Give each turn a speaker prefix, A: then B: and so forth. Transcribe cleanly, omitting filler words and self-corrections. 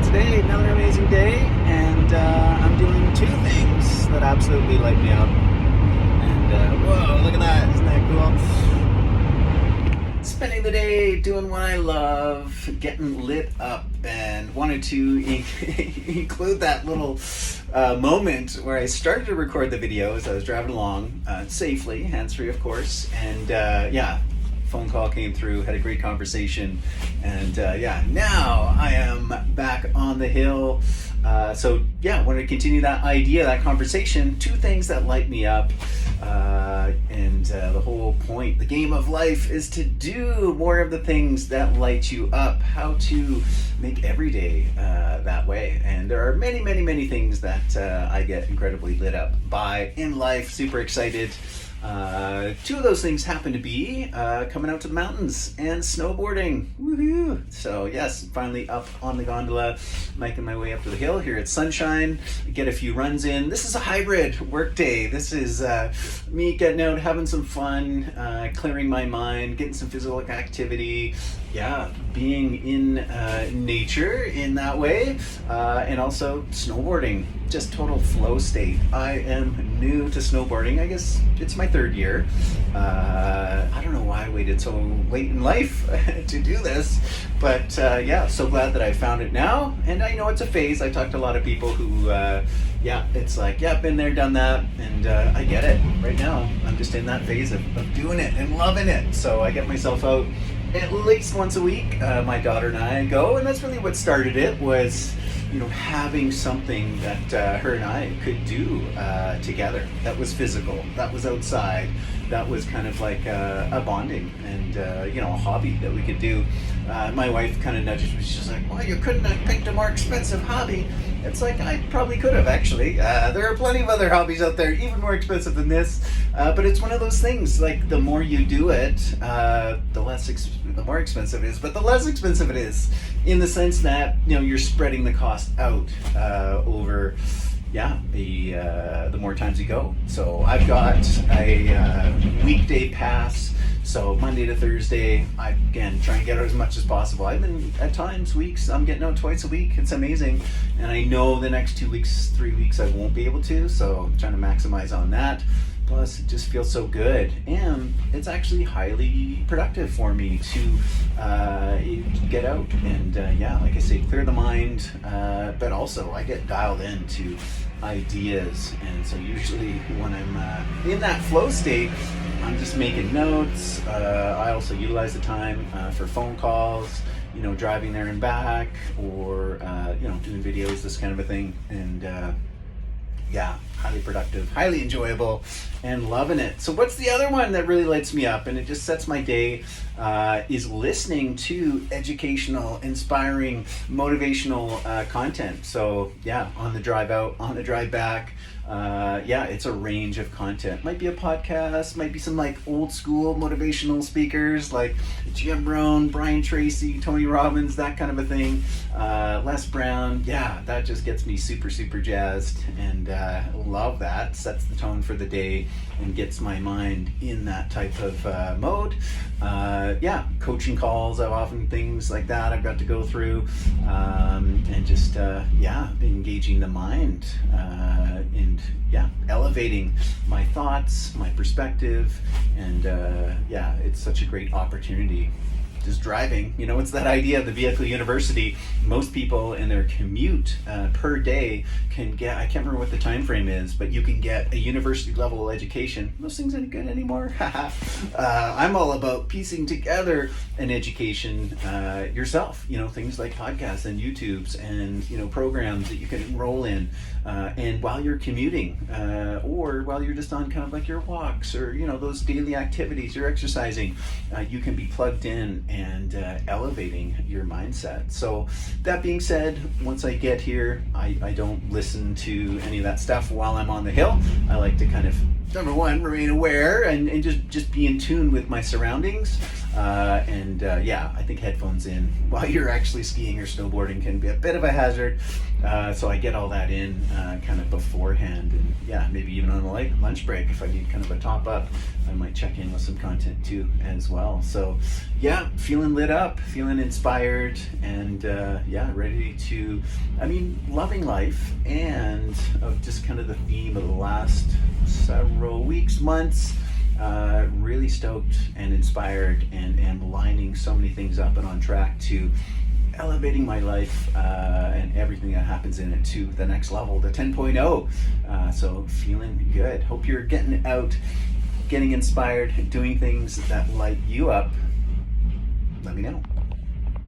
A: today, another amazing day, and I'm doing two things that absolutely light me up. And whoa, look at that! Isn't that cool? Spending the day doing what I love, getting lit up, and wanted to include that little moment where I started to record the video as I was driving along safely, hands-free, of course, and phone call came through, had a great conversation, and now I am back on the hill. Wanted to continue that idea, that conversation. Two things that light me up, and the whole point, the game of life, is to do more of the things that light you up. How to make every day that way. And there are many, many, many things that I get incredibly lit up by in life. Super excited. Two of those things happen to be coming out to the mountains and snowboarding. Woohoo! So yes, finally up on the gondola, making my way up to the hill here at Sunshine, get a few runs in. This is a hybrid work day. This is me getting out, having some fun, clearing my mind, getting some physical activity, being in nature in that way, and also snowboarding. Just total flow state. I am new to snowboarding. I guess it's my third year. I don't know why I waited so late in life to do this, but so glad that I found it now. And I know it's a phase. I talked to a lot of people who, it's like, been there, done that, and I get it. Right now, I'm just in that phase of doing it and loving it. So I get myself out at least once a week. My daughter and I go, and that's really what started it, was having something that her and I could do together. That was physical, that was outside, that was kind of like a bonding and a hobby that we could do. My wife kind of nudges me. She's like, well, you couldn't have picked a more expensive hobby. It's like, I probably could have, actually. There are plenty of other hobbies out there, even more expensive than this. But it's one of those things, like, the more you do it, the more expensive it is, but the less expensive it is, in the sense that, you're spreading the cost out over, the more times you go. So I've got a weekday pass. So Monday to Thursday, I, again, try and get out as much as possible. I've been, at times, weeks, I'm getting out twice a week. It's amazing. And I know the next 2 weeks, 3 weeks, I won't be able to. So I'm trying to maximize on that. Plus, it just feels so good. And it's actually highly productive for me to get out and, like I say, clear the mind. But also, I get dialed into ideas. And so usually when I'm in that flow state, I'm just making notes. I also utilize the time for phone calls, driving there and back, or doing videos, this kind of a thing. And highly productive, highly enjoyable, and loving it. So what's the other one that really lights me up, and it just sets my day, is listening to educational, inspiring, motivational content. So on the drive out, on the drive back, it's a range of content. Might be a podcast, might be some like old school motivational speakers like Jim Rohn, Brian Tracy, Tony Robbins, that kind of a thing. Les Brown, that just gets me super, super jazzed, and love that. Sets the tone for the day and gets my mind in that type of mode. Coaching calls, I've often things like that I've got to go through, and just engaging the mind, and elevating my thoughts, my perspective, and it's such a great opportunity. Just driving, it's that idea of the vehicle university. Most people in their commute per day can get, I can't remember what the time frame is, but you can get a university level education. Those things ain't good anymore. I'm all about piecing together an education yourself, things like podcasts and YouTubes and programs that you can enroll in, and while you're commuting, or while you're just on kind of like your walks, or those daily activities you're exercising, you can be plugged in and elevating your mindset. So that being said, once I get here, I don't listen to any of that stuff while I'm on the hill. I like to kind of, number one, remain aware and just be in tune with my surroundings. Yeah, I think headphones in while you're actually skiing or snowboarding can be a bit of a hazard. So I get all that in kind of beforehand, and yeah, maybe even on a lunch break if I need kind of a top up, I might check in with some content too as well. So yeah, feeling lit up, feeling inspired, and yeah, ready to, loving life, and of just kind of the theme of the last several weeks, months. Really stoked and inspired, and lining so many things up and on track to elevating my life and everything that happens in it to the next level, the 10.0. So feeling good. Hope you're getting out, getting inspired, doing things that light you up. Let me know.